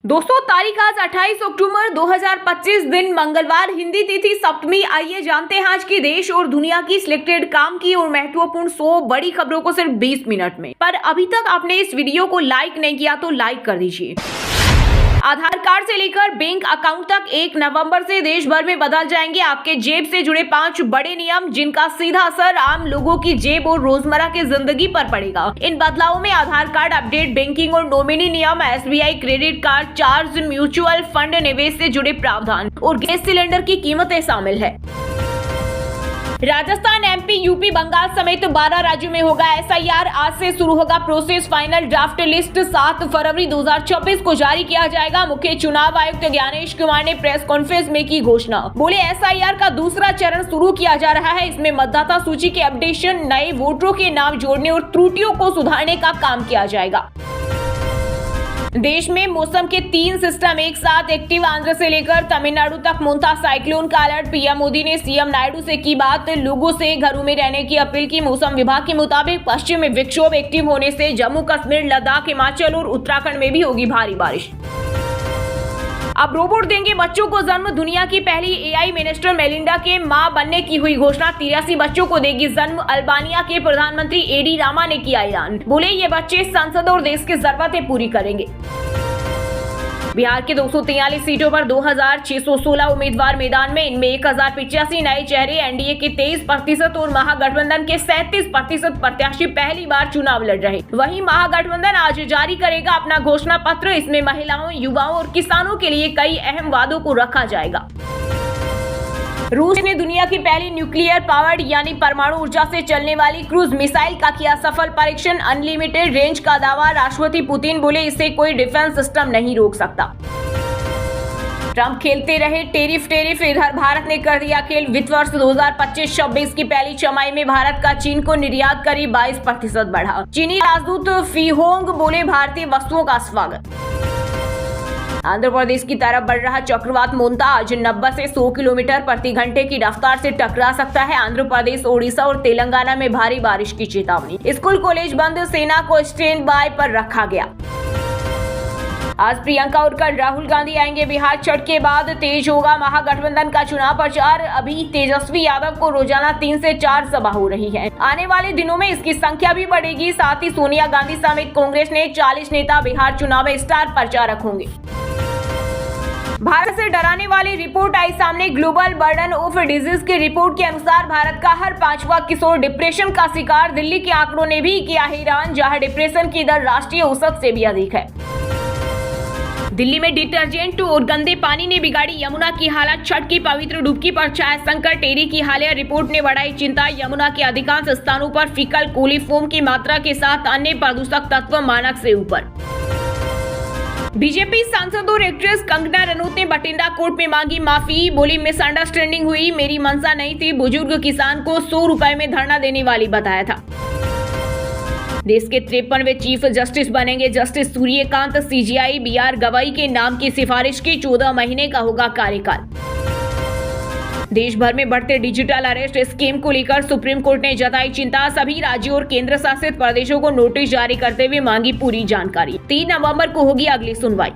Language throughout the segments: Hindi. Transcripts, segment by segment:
दोस्तों, तारीख आज 28 अक्टूबर 2025 दिन मंगलवार, हिंदी तिथि सप्तमी। आइए जानते हैं आज की देश और दुनिया की सिलेक्टेड काम की और महत्वपूर्ण 100 बड़ी खबरों को सिर्फ 20 मिनट में। पर अभी तक आपने इस वीडियो को लाइक नहीं किया तो लाइक कर दीजिए। आधार कार्ड से लेकर बैंक अकाउंट तक 1 नवंबर से देश भर में बदल जाएंगे आपके जेब से जुड़े 5 बड़े नियम, जिनका सीधा असर आम लोगों की जेब और रोजमर्रा की जिंदगी पर पड़ेगा। इन बदलावों में आधार कार्ड अपडेट, बैंकिंग और नॉमिनी नियम, SBI credit card charge, mutual fund, निवेश से जुड़े प्रावधान और गैस सिलेंडर की कीमतें शामिल है। राजस्थान, एमपी, यूपी, बंगाल समेत 12 राज्यों में होगा एसआईआर। आज से शुरू होगा प्रोसेस। फाइनल ड्राफ्ट लिस्ट 7 फरवरी 2026 को जारी किया जाएगा। मुख्य चुनाव आयुक्त ज्ञानेश कुमार ने प्रेस कॉन्फ्रेंस में की घोषणा। बोले, एसआईआर का दूसरा चरण शुरू किया जा रहा है। इसमें मतदाता सूची के अपडेशन, नए वोटरों के नाम जोड़ने और त्रुटियों को सुधारने का काम किया जाएगा। देश में मौसम के 3 सिस्टम एक साथ एक्टिव। आंध्र से लेकर तमिलनाडु तक मोंथा साइक्लोन का अलर्ट। पीएम मोदी ने सीएम नायडू से की बात, लोगों से घरों में रहने की अपील की। मौसम विभाग के मुताबिक पश्चिम में विक्षोभ एक्टिव होने से जम्मू कश्मीर, लद्दाख, हिमाचल और उत्तराखंड में भी होगी भारी बारिश। अब रोबोट देंगे बच्चों को जन्म। दुनिया की पहली एआई मिनिस्टर मेलिंडा के मां बनने की हुई घोषणा। 83 बच्चों को देगी जन्म। अल्बानिया के प्रधानमंत्री एडी रामा ने किया ऐलान। बोले, ये बच्चे संसद और देश की जरूरतें पूरी करेंगे। बिहार के 243 सीटों पर 2616 उम्मीदवार मैदान में। इनमें 1085 नए चेहरे। एनडीए के 23% और महागठबंधन के 37% प्रत्याशी पहली बार चुनाव लड़ रहे। वहीं महागठबंधन आज जारी करेगा अपना घोषणा पत्र। इसमें महिलाओं, युवाओं और किसानों के लिए कई अहम वादों को रखा जाएगा। रूस ने दुनिया की पहली न्यूक्लियर पावर्ड यानी परमाणु ऊर्जा से चलने वाली क्रूज मिसाइल का किया सफल परीक्षण। अनलिमिटेड रेंज का दावा। राष्ट्रपति पुतिन बोले, इसे कोई डिफेंस सिस्टम नहीं रोक सकता। ट्रंप खेलते रहे टेरिफ। इधर भारत ने कर दिया खेल। वित्त वर्ष 2025-26 की पहली छमाही में भारत का चीन को निर्यात करीब 22% बढ़ा। चीनी राजदूत फीहोंग बोले, भारतीय वस्तुओं का स्वागत। आंध्र प्रदेश की तरफ बढ़ रहा चक्रवात मोंता आज 90 से 100 किलोमीटर प्रति घंटे की रफ्तार से टकरा सकता है। आंध्र प्रदेश, ओडिशा और तेलंगाना में भारी बारिश की चेतावनी। स्कूल कॉलेज बंद। सेना को स्टैंड बाय पर रखा गया। आज प्रियंका और कल राहुल गांधी आएंगे बिहार। छठ के बाद तेज होगा महागठबंधन का चुनाव प्रचार। अभी तेजस्वी यादव को रोजाना 3 से 4 सभा हो रही है। आने वाले दिनों में इसकी संख्या भी बढ़ेगी। साथ ही सोनिया गांधी समेत कांग्रेस ने 40 नेता बिहार चुनाव में स्टार प्रचारक होंगे। भारत से डराने वाली रिपोर्ट आई सामने। ग्लोबल बर्डन ऑफ डिजीज की रिपोर्ट के अनुसार भारत का हर 5वां किशोर डिप्रेशन का शिकार। दिल्ली के आंकड़ों ने भी किया हैरान, जहां डिप्रेशन की दर राष्ट्रीय औसत से भी अधिक है। दिल्ली में डिटर्जेंट और गंदे पानी ने बिगाड़ी यमुना की हालत। छठ की पवित्र डुबकी पर छाया संकट। टेरी की हालिया रिपोर्ट ने बढ़ाई चिंता। यमुना के अधिकांश स्थानों पर फीकल कोलीफॉर्म की मात्रा के साथ अन्य प्रदूषक तत्व मानक से ऊपर। बीजेपी सांसद और एक्ट्रेस कंगना रनौत ने बठिंडा कोर्ट में मांगी माफी। बोली, मिसअंडरस्टैंडिंग हुई, मेरी मंशा नहीं थी। बुजुर्ग किसान को 100 रुपए में धरना देने वाली बताया था। देश के 53वें चीफ जस्टिस बनेंगे जस्टिस सूर्यकांत। सीजीआई बीआर गवाई के नाम की सिफारिश की। 14 महीने का होगा कार्यकाल। देश भर में बढ़ते डिजिटल अरेस्ट स्कीम को लेकर सुप्रीम कोर्ट ने जताई चिंता। सभी राज्यों और केंद्र शासित प्रदेशों को नोटिस जारी करते हुए मांगी पूरी जानकारी। 3 नवंबर को होगी अगली सुनवाई।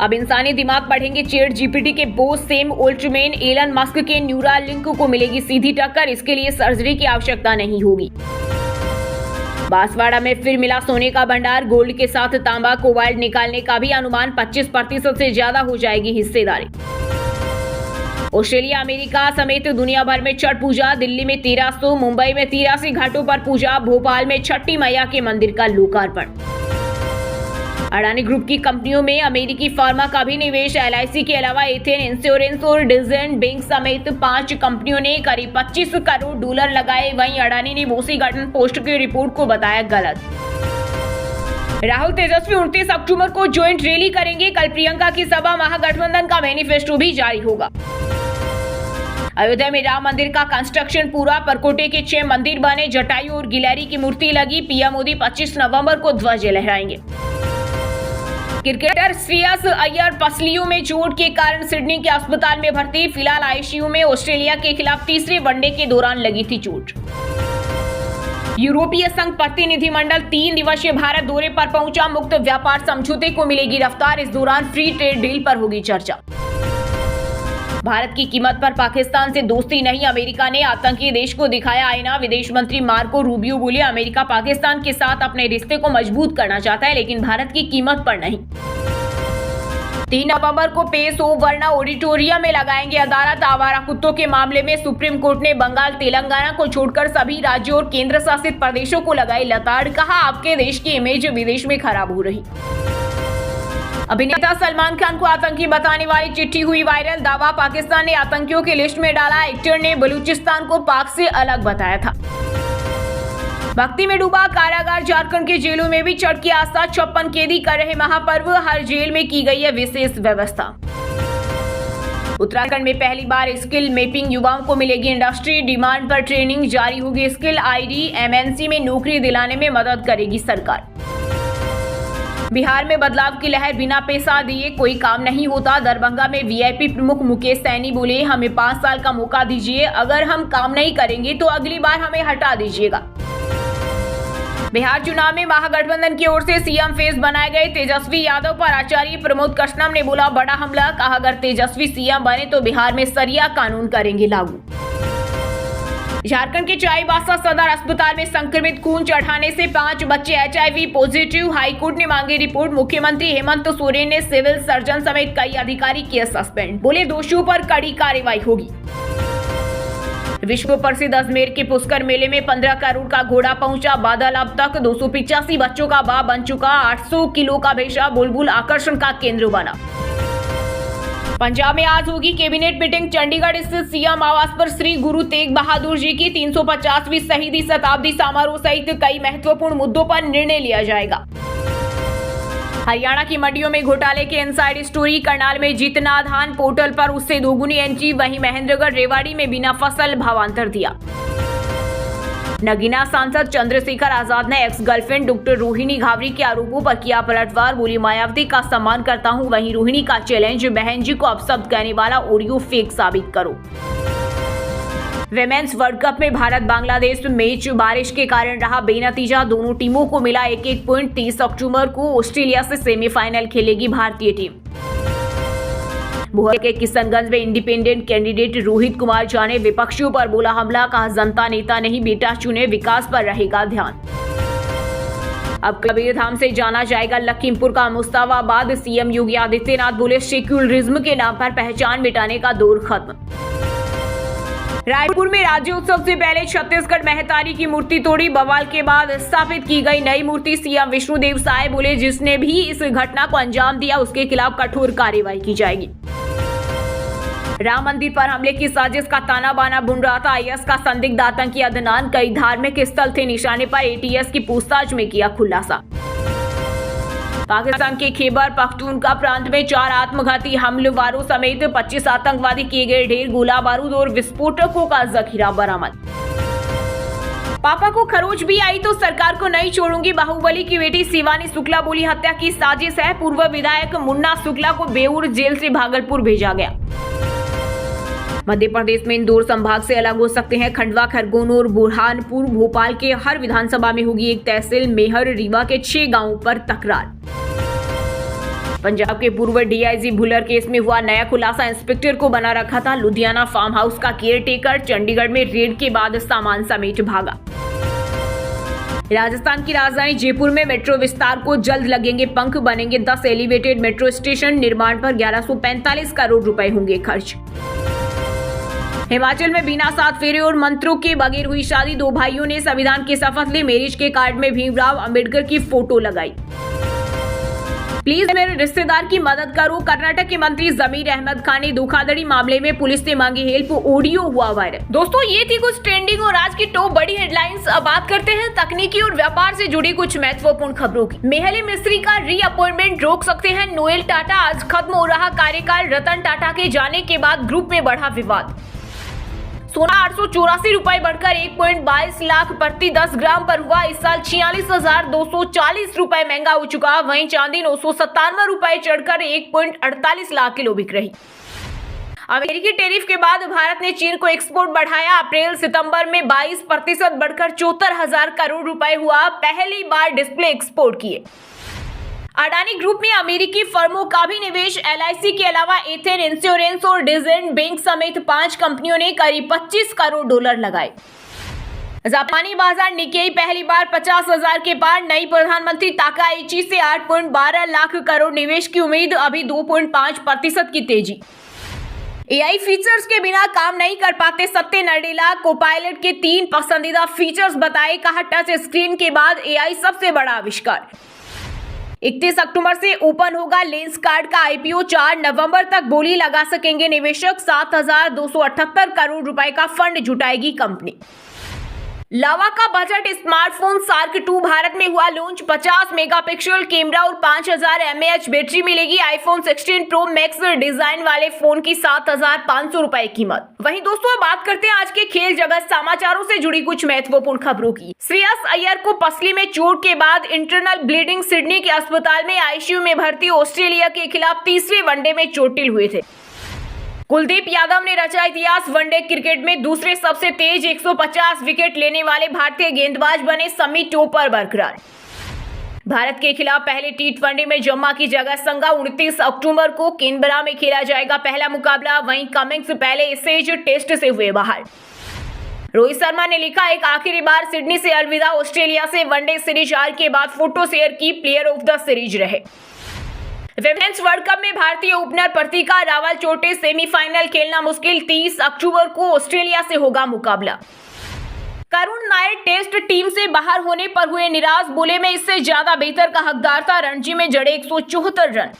अब इंसानी दिमाग पढ़ेंगे चैट जीपीटी के boss Sam Altman. Elon Musk के न्यूरालिंक को मिलेगी सीधी टक्कर। इसके लिए सर्जरी की आवश्यकता नहीं होगी। बांसवाड़ा में फिर मिला सोने का भंडार। गोल्ड के साथ तांबा, कोबाल्ट निकालने का भी अनुमान। 25% से ज्यादा हो जाएगी हिस्सेदारी। ऑस्ट्रेलिया, अमेरिका समेत दुनिया भर में छठ पूजा। दिल्ली में 1300, मुंबई में 83 घाटों पर पूजा। भोपाल में छठी मैया के मंदिर का लोकार्पण। अडानी ग्रुप की कंपनियों में अमेरिकी फार्मा का भी निवेश। एलआईसी के अलावा एथेन इंश्योरेंस और डिजाइन बैंक समेत 5 कंपनियों ने करीब $25 करोड़ लगाए। वहीं अडानी ने वॉशिंगटन पोस्ट की रिपोर्ट को बताया गलत। राहुल तेजस्वी 29 अक्टूबर को ज्वाइंट रैली करेंगे। कल प्रियंका की सभा। महागठबंधन का मैनिफेस्टो भी जारी होगा। अयोध्या में राम मंदिर का कंस्ट्रक्शन पूरा। परकोटे के 6 मंदिर बने। जटायु और गिलहरी की मूर्ति लगी। पीएम मोदी 25 नवंबर को ध्वज लहराएंगे। क्रिकेटर श्रेयस अय्यर पसलियों में चोट के कारण सिडनी के अस्पताल में भर्ती। फिलहाल आईसीयू में। ऑस्ट्रेलिया के खिलाफ तीसरे वनडे के दौरान लगी थी चोट। यूरोपीय संघ प्रतिनिधिमंडल 3 दिवसीय भारत दौरे पर पहुंचा। मुक्त व्यापार समझौते को मिलेगी रफ्तार। इस दौरान फ्री ट्रेड डील पर होगी चर्चा। भारत की कीमत पर पाकिस्तान से दोस्ती नहीं, अमेरिका ने आतंकी देश को दिखाया आईना। विदेश मंत्री मार्को रूबियो बोले, अमेरिका पाकिस्तान के साथ अपने रिश्ते को मजबूत करना चाहता है, लेकिन भारत की कीमत पर नहीं। 3 नवंबर को पेश हो वरना ऑडिटोरियम में लगाएंगे अदालत। आवारा कुत्तों के मामले में सुप्रीम कोर्ट ने बंगाल तेलंगाना को छोड़कर सभी राज्यों और केंद्र शासित प्रदेशों को लगाई लताड़। कहा, आपके देश की इमेज विदेश में खराब हो रही। अभिनेता सलमान खान को आतंकी बताने वाली चिट्ठी हुई वायरल। दावा, पाकिस्तान ने आतंकियों की लिस्ट में डाला। एक्टर ने बलूचिस्तान को पाक से अलग बताया था। भक्ति में डूबा कारागार, झारखंड के जेलों में भी चढ़ आस्था। 56 कैदी कर रहे महापर्व, हर जेल में की गई है विशेष व्यवस्था। उत्तराखंड में पहली बार स्किल मैपिंग, युवाओं को मिलेगी इंडस्ट्री डिमांड पर ट्रेनिंग जारी होगी। स्किल आईडी एमएनसी में नौकरी दिलाने में मदद करेगी सरकार। बिहार में बदलाव की लहर, बिना पैसा दिए कोई काम नहीं होता। दरभंगा में वीआईपी प्रमुख मुकेश सैनी बोले, हमें 5 साल का मौका दीजिए, अगर हम काम नहीं करेंगे तो अगली बार हमें हटा दीजिएगा। बिहार चुनाव में महागठबंधन की ओर से सीएम फेस बनाए गए तेजस्वी यादव पर आचार्य प्रमोद कृष्णम ने बोला बड़ा हमला। कहा, अगर तेजस्वी सीएम बने तो बिहार में सरिया कानून करेंगे लागू। झारखंड के चाईबासा सदर अस्पताल में संक्रमित खून चढ़ाने से 5 बच्चे एचआईवी पॉजिटिव। हाईकोर्ट ने मांगी रिपोर्ट। मुख्यमंत्री हेमंत सोरेन ने सिविल सर्जन समेत कई अधिकारी किए सस्पेंड। बोले, दोषियों पर कड़ी कार्रवाई होगी। विश्व प्रसिद्ध अजमेर के पुष्कर मेले में 15 करोड़ का घोड़ा पहुंचा। बादल अब तक 285 बच्चों का बाप बन चुका। 800 किलो का भेषा बुलबुल आकर्षण का केंद्र बना। पंजाब में आज होगी कैबिनेट मीटिंग। चंडीगढ़ स्थित सीएम आवास पर श्री गुरु तेग बहादुर जी की 350वीं शहीदी शताब्दी समारोह सहित कई महत्वपूर्ण मुद्दों पर निर्णय लिया जाएगा। हरियाणा की मंडियों में घोटाले के इनसाइड स्टोरी। करनाल में जितना धान पोर्टल पर उससे दोगुनी एंट्री। वहीं महेंद्रगढ़ रेवाड़ी में बिना फसल भावांतर दिया। नगीना सांसद चंद्रशेखर आजाद ने ex girlfriend doctor Rohini Ghavri के आरोपों पर किया पलटवार। बोली, मायावती का सम्मान करता हूं। वहीं रोहिणी का चैलेंज, बहन जी को अपशब्द कहने वाला ऑडियो फेक साबित करो। विमेंस वर्ल्ड कप में भारत बांग्लादेश मैच बारिश के कारण रहा बेनतीजा। दोनों टीमों को मिला 1-1 पॉइंट। 30 अक्टूबर को ऑस्ट्रेलिया से सेमीफाइनल खेलेगी भारतीय टीम। भोपाल के किशनगंज में इंडिपेंडेंट कैंडिडेट रोहित कुमार झा ने विपक्षियों पर बोला हमला। कहा, जनता नेता नहीं बेटा चुने, विकास पर रहेगा ध्यान। अब कबीरधाम से जाना जाएगा लखीमपुर का मुस्ताफाबाद। सीएम योगी आदित्यनाथ बोले, सेक्युलरिज्म के नाम पर पहचान मिटाने का दौर खत्म। रायपुर में राज्योत्सव से पहले छत्तीसगढ़ महतारी की मूर्ति तोड़ी। बवाल के बाद स्थापित की गई नई मूर्ति। सीएम विष्णुदेव साय बोले, जिसने भी इस घटना को अंजाम दिया उसके खिलाफ कठोर कार्रवाई की जाएगी। राम मंदिर पर हमले की साजिश का ताना बाना बुन रहा था आईएस का संदिग्ध आतंकी अदनान। कई धार्मिक स्थल थे निशाने पर। एटीएस की पूछताछ में किया खुलासा। पाकिस्तान के खैबर पख्तूनख्वा प्रांत में 4 आत्मघाती हमलावरों समेत 25 आतंकवादी किए गए ढेर। गोला बारूद और विस्फोटकों का जखीरा बरामद। पापा को खरोच भी आई तो सरकार को नहीं छोड़ूंगी। बाहुबली की बेटी शिवानी शुक्ला बोली, हत्या की साजिश है। पूर्व विधायक मुन्ना शुक्ला को बेऊर जेल से भागलपुर भेजा गया। मध्य प्रदेश में इंदौर संभाग से अलग हो सकते हैं खंडवा, खरगोन और बुरहानपुर। भोपाल के हर विधानसभा में होगी एक तहसील। मेहर रीवा के 6 गांवों पर तकरार। पंजाब के पूर्व डीआईजी भुल्लर केस में हुआ नया खुलासा। इंस्पेक्टर को बना रखा था लुधियाना फार्म हाउस का केयरटेकर। चंडीगढ़ में रेड के बाद सामान समेत भागा। राजस्थान की राजधानी जयपुर में मेट्रो विस्तार को जल्द लगेंगे पंख। बनेंगे 10 एलिवेटेड मेट्रो स्टेशन। निर्माण पर 1145 करोड़ रुपए होंगे खर्च। हिमाचल में बिना 7 फेरे और मंत्रों के बगैर हुई शादी। 2 भाइयों ने संविधान की शपथ ली। मैरिज के कार्ड में भीमराव अंबेडकर की फोटो लगाई। प्लीज मेरे रिश्तेदार की मदद करो। कर्नाटक के मंत्री जमीर अहमद खान ने धोखाधड़ी मामले में पुलिस से मांगी हेल्प। ऑडियो हुआ वायरल। दोस्तों, ये थी कुछ ट्रेंडिंग और आज की टॉप बड़ी हेडलाइंस। अब बात करते हैं तकनीकी और व्यापार से जुड़ी कुछ महत्वपूर्ण खबरों की। मेहली मिस्त्री का रीअपॉइंटमेंट रोक सकते हैं नोएल टाटा। आज खत्म हो रहा कार्यकाल। रतन टाटा के जाने के बाद ग्रुप में बढ़ा विवाद। सोना 884 रुपए बढ़कर 1.22 लाख प्रति 10 ग्राम पर हुआ। इस साल 46,240 रुपए महंगा हो चुका। वहीं चांदी 997 रुपए चढ़कर 1.48 लाख किलो बिक रही। अमेरिकी टैरिफ के बाद भारत ने चीन को एक्सपोर्ट बढ़ाया। अप्रैल सितंबर में 22% बढ़कर 74,000 करोड़ रुपए हुआ। पहली बार डिस्प्ले एक्सपोर्ट किए। अडानी ग्रुप में अमेरिकी फर्मों का भी निवेश। LIC के अलावा एथेन इंश्योरेंस और डिजाइन बैंक समेत 5 कंपनियों ने करीब 25 करोड़ डॉलर लगाए। जापानी बाजार निकेई पहली बार 50,000 के पार। नई प्रधानमंत्री ताकाइची से 8.12 लाख करोड़ निवेश की उम्मीद। अभी 2.5% की तेजी। AI फीचर्स के बिना काम नहीं कर पाते सत्य नडेला। कोपायलट के 3 पसंदीदा फीचर्स बताए। कहा टच स्क्रीन के बाद AI सबसे बड़ा आविष्कार। 31 अक्टूबर से ओपन होगा लेंस कार्ड का IPO। 4 नवंबर तक बोली लगा सकेंगे निवेशक। 7,278 करोड़ रुपए का फंड जुटाएगी कंपनी। लावा का बजट स्मार्टफोन शार्क 2 भारत में हुआ लॉन्च। 50 मेगापिक्सल कैमरा और 5000 mAh बैटरी मिलेगी। iPhone 16 Pro Max डिजाइन वाले फोन की 7,500 रुपए कीमत। वहीं दोस्तों बात करते हैं आज के खेल जगत समाचारों से जुड़ी कुछ महत्वपूर्ण खबरों की। श्रेयस अय्यर को पसली में चोट के बाद इंटरनल ब्लीडिंग। सिडनी के अस्पताल में ICU में भर्ती। ऑस्ट्रेलिया के खिलाफ तीसरे वनडे में चोटिल हुए थे। कुलदीप यादव ने रचा इतिहास। वनडे क्रिकेट में दूसरे सबसे तेज 150 विकेट लेने वाले भारतीय गेंदबाज बने। समी टॉप पर बरकरार। भारत के खिलाफ पहले T20 में जम्मा की जगह संगा। 29 अक्टूबर को कैनबरा में खेला जाएगा पहला मुकाबला। वहीं कमिंग्स पहले एशेज टेस्ट से हुए बाहर। रोहित शर्मा ने लिखा एक आखिरी बार सिडनी से अलविदा। ऑस्ट्रेलिया से वनडे सीरीज हार के बाद फोटो शेयर की। प्लेयर ऑफ द सीरीज रहे। विमेंस वर्ल्ड कप में भारतीय ओपनर प्रतीका रावल चोटे। सेमीफाइनल खेलना मुश्किल। 30 अक्टूबर को ऑस्ट्रेलिया से होगा मुकाबला। करुण नायर टेस्ट टीम से बाहर होने पर हुए निराश। बोले मैं इससे ज्यादा बेहतर का हकदार था। रणजी में जड़े 174 रन।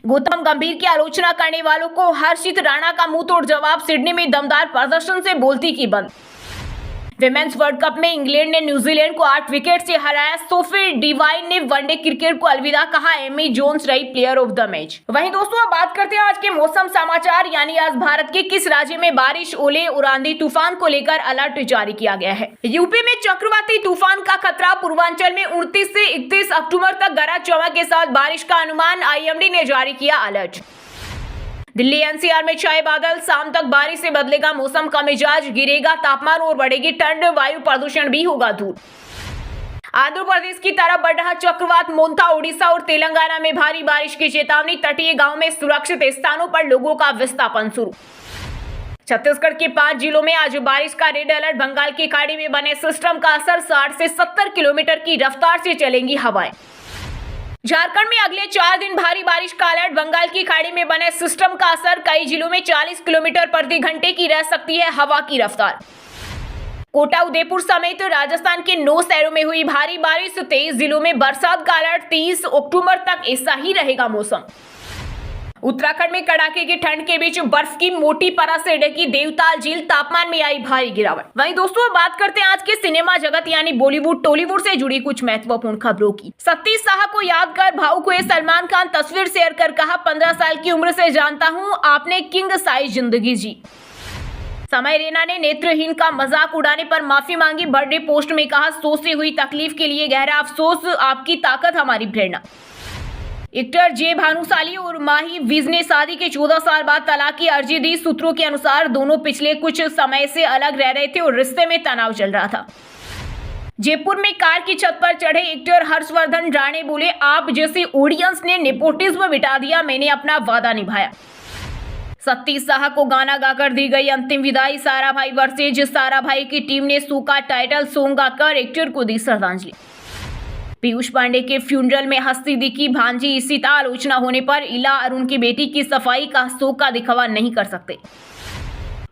गौतम गंभीर की आलोचना करने वालों को हर्षित राणा का मुंह तोड़ जवाब। सिडनी में दमदार प्रदर्शन से बोलती की बंद। विमेंस वर्ल्ड कप में इंग्लैंड ने न्यूजीलैंड को 8 विकेट से हराया। सोफी डिवाइन ने वनडे क्रिकेट को अलविदा कहा। एमी जोन्स रही प्लेयर ऑफ द मैच। वहीं दोस्तों अब बात करते हैं आज के मौसम समाचार। यानी आज भारत के किस राज्य में बारिश, ओले और आंधी तूफान को लेकर अलर्ट जारी किया गया है। यूपी में चक्रवाती तूफान का खतरा। पूर्वांचल में 29 से 31 अक्टूबर तक गरज चमक के साथ बारिश का अनुमान। IMD ने जारी किया अलर्ट। दिल्ली NCR में छाए बादल। शाम तक बारिश से बदलेगा मौसम का मिजाज। गिरेगा तापमान और बढ़ेगी ठंड। वायु प्रदूषण भी होगा दूर। आंध्र प्रदेश की तरफ बढ़ रहा चक्रवात मोन्था। ओडिशा और तेलंगाना में भारी बारिश की चेतावनी। तटीय गांव में सुरक्षित स्थानों पर लोगों का विस्थापन शुरू। छत्तीसगढ़ के 5 जिलों में आज बारिश का रेड अलर्ट। बंगाल की खाड़ी में बने सिस्टम का असर। 60 से 70 किलोमीटर की रफ्तार से चलेंगी हवाएं। झारखंड में अगले 4 दिन भारी बारिश का अलर्ट। बंगाल की खाड़ी में बने सिस्टम का असर। कई जिलों में 40 किलोमीटर प्रति घंटे की रह सकती है हवा की रफ्तार। कोटा, उदयपुर समेत राजस्थान के 9 शहरों में हुई भारी बारिश। 23 जिलों में बरसात का अलर्ट। 30 अक्टूबर तक ऐसा ही रहेगा मौसम। उत्तराखंड में कड़ाके की ठंड के बीच बर्फ की मोटी परत से ढकी देवताल झील। तापमान में आई भारी गिरावट। वहीं दोस्तों बात करते हैं आज के सिनेमा जगत यानी बॉलीवुड टॉलीवुड से जुड़ी कुछ महत्वपूर्ण खबरों की। सतीश शाह को याद कर भावुक हुए सलमान खान तस्वीर शेयर कर कहा 15 साल की उम्र से जानता हूँ आपने किंग साइज जिंदगी जी। समय रैना ने नेत्रहीन का मजाक उड़ाने पर माफी मांगी। बर्थडे पोस्ट में कहा सोच से हुई तकलीफ के लिए गहरा अफसोस। आपकी ताकत हमारी प्रेरणा। एक्टर जे भानुशाली और माही विज ने शादी के 14 साल बाद तलाक की अर्जी दी। सूत्रों के अनुसार दोनों पिछले कुछ समय से अलग रह रहे थे और रिश्ते में तनाव चल रहा था। जयपुर में कार की छत पर चढ़े एक्टर हर्षवर्धन राणे बोले आप जैसे ऑडियंस ने नेपोटिज्म मिटा दिया। मैंने अपना वादा निभाया। सतीश शाह को गाना गाकर दी गई अंतिम विदाई। सारा भाई वर्सेज सारा भाई की टीम ने शो का टाइटल सॉन्ग गाकर एक्टर को दी श्रद्धांजलि। पीयूष पांडे के फ्यूनरल में हस्ती दिखी भांजी इशिता। आलोचना होने पर इला अरुण की बेटी की सफाई का शो का दिखावा नहीं कर सकते।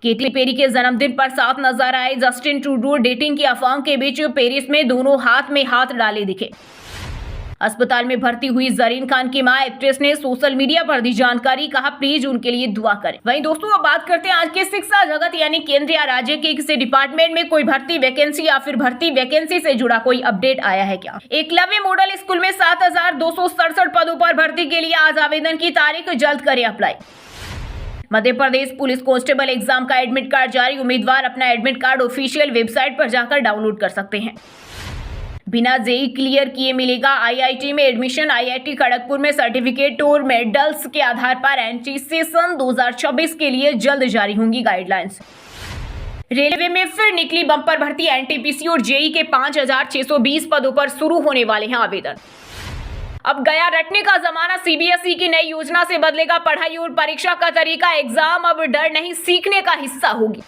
केटी पेरी के जन्मदिन पर साथ नजर आए जस्टिन ट्रूडो। डेटिंग की अफवाहों के बीच पेरिस में दोनों हाथ में हाथ डाले दिखे। अस्पताल में भर्ती हुई जरीन खान की मां एक्ट्रेस ने सोशल मीडिया पर दी जानकारी। कहा प्लीज उनके लिए दुआ करें। वहीं दोस्तों अब बात करते हैं आज के शिक्षा जगत यानी केंद्र या राज्य के किसी डिपार्टमेंट में कोई भर्ती वैकेंसी या फिर भर्ती वैकेंसी से जुड़ा कोई अपडेट आया है क्या। एकलव्य मॉडल स्कूल में 7,267 पदों पर भर्ती के लिए आज आवेदन की तारीख। जल्द करें apply. Madhya Pradesh police constable exam का एडमिट कार्ड जारी। उम्मीदवार अपना एडमिट कार्ड ऑफिशियल वेबसाइट पर जाकर डाउनलोड कर सकते हैं। बिना जेई क्लियर किए मिलेगा आईआईटी में एडमिशन। आईआईटी खड़गपुर में सर्टिफिकेट और मेडल्स के आधार पर एंट्री सेशन 2026 के लिए जल्द जारी होंगी गाइडलाइंस। रेलवे में फिर निकली बम्पर भर्ती। एनटीपीसी और जेई के 5,620 पदों पर शुरू होने वाले हैं आवेदन। अब गया रटने का जमाना। सीबीएसई की नई योजना से बदलेगा पढ़ाई और परीक्षा का तरीका। एग्जाम अब डर नहीं सीखने का हिस्सा होगी।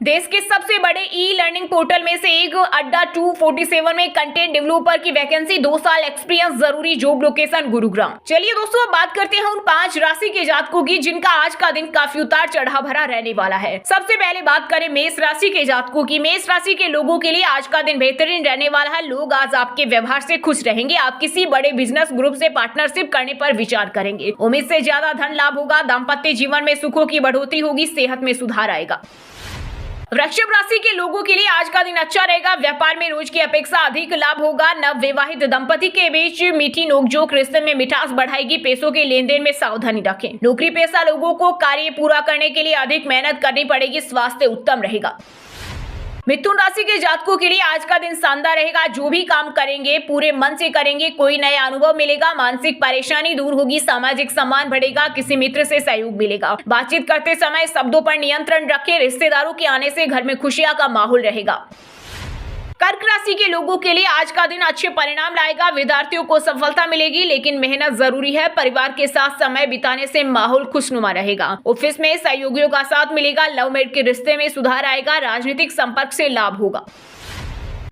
देश के सबसे बड़े ई लर्निंग पोर्टल में से एक अड्डा 247 में कंटेंट डेवलपर की वैकेंसी, 2 साल एक्सपीरियंस जरूरी, जॉब लोकेशन गुरुग्राम। चलिए दोस्तों, अब बात करते हैं उन 5 राशि के जातकों की जिनका आज का दिन काफी उतार चढ़ाव भरा रहने वाला है। सबसे पहले बात करें मेष राशि के जातकों की। मेष राशि के लोगों के लिए आज का दिन बेहतरीन रहने वाला है। लोग आज आपके व्यवहार से खुश रहेंगे। आप किसी बड़े बिजनेस ग्रुप से पार्टनरशिप करने पर विचार करेंगे। उम्मीद से ज्यादा धन लाभ होगा। दाम्पत्य जीवन में सुखों की बढ़ोतरी होगी। सेहत में सुधार आएगा। वृश्चिक राशि के लोगों के लिए आज का दिन अच्छा रहेगा। व्यापार में रोज की अपेक्षा अधिक लाभ होगा। नव विवाहित दंपति के बीच मीठी नोकझोंक रिश्ते में मिठास बढ़ाएगी। पैसों के लेन देन में सावधानी रखें। नौकरी पेशा लोगों को कार्य पूरा करने के लिए अधिक मेहनत करनी पड़ेगी। स्वास्थ्य उत्तम रहेगा। मिथुन राशि के जातकों के लिए आज का दिन शानदार रहेगा। जो भी काम करेंगे पूरे मन से करेंगे। कोई नया अनुभव मिलेगा। मानसिक परेशानी दूर होगी। सामाजिक सम्मान बढ़ेगा। किसी मित्र से सहयोग मिलेगा। बातचीत करते समय शब्दों पर नियंत्रण रखें। रिश्तेदारों के आने से घर में खुशियां का माहौल रहेगा। कर्क राशि के लोगों के लिए आज का दिन अच्छे परिणाम लाएगा। विद्यार्थियों को सफलता मिलेगी, लेकिन मेहनत जरूरी है। परिवार के साथ समय बिताने से माहौल खुशनुमा रहेगा। ऑफिस में सहयोगियों का साथ मिलेगा। लव मैरिज के रिश्ते में सुधार आएगा। राजनीतिक संपर्क से लाभ होगा।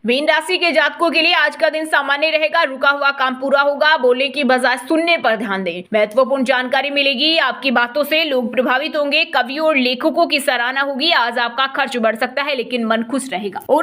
मीन राशि के जातकों के लिए आज का दिन सामान्य रहेगा। रुका हुआ काम पूरा होगा। बोलने की बजाय सुनने पर ध्यान दें। महत्वपूर्ण जानकारी मिलेगी। आपकी बातों से लोग प्रभावित होंगे। कवियों और लेखकों की सराहना होगी। आज आपका खर्च बढ़ सकता है, लेकिन मन खुश रहेगा। और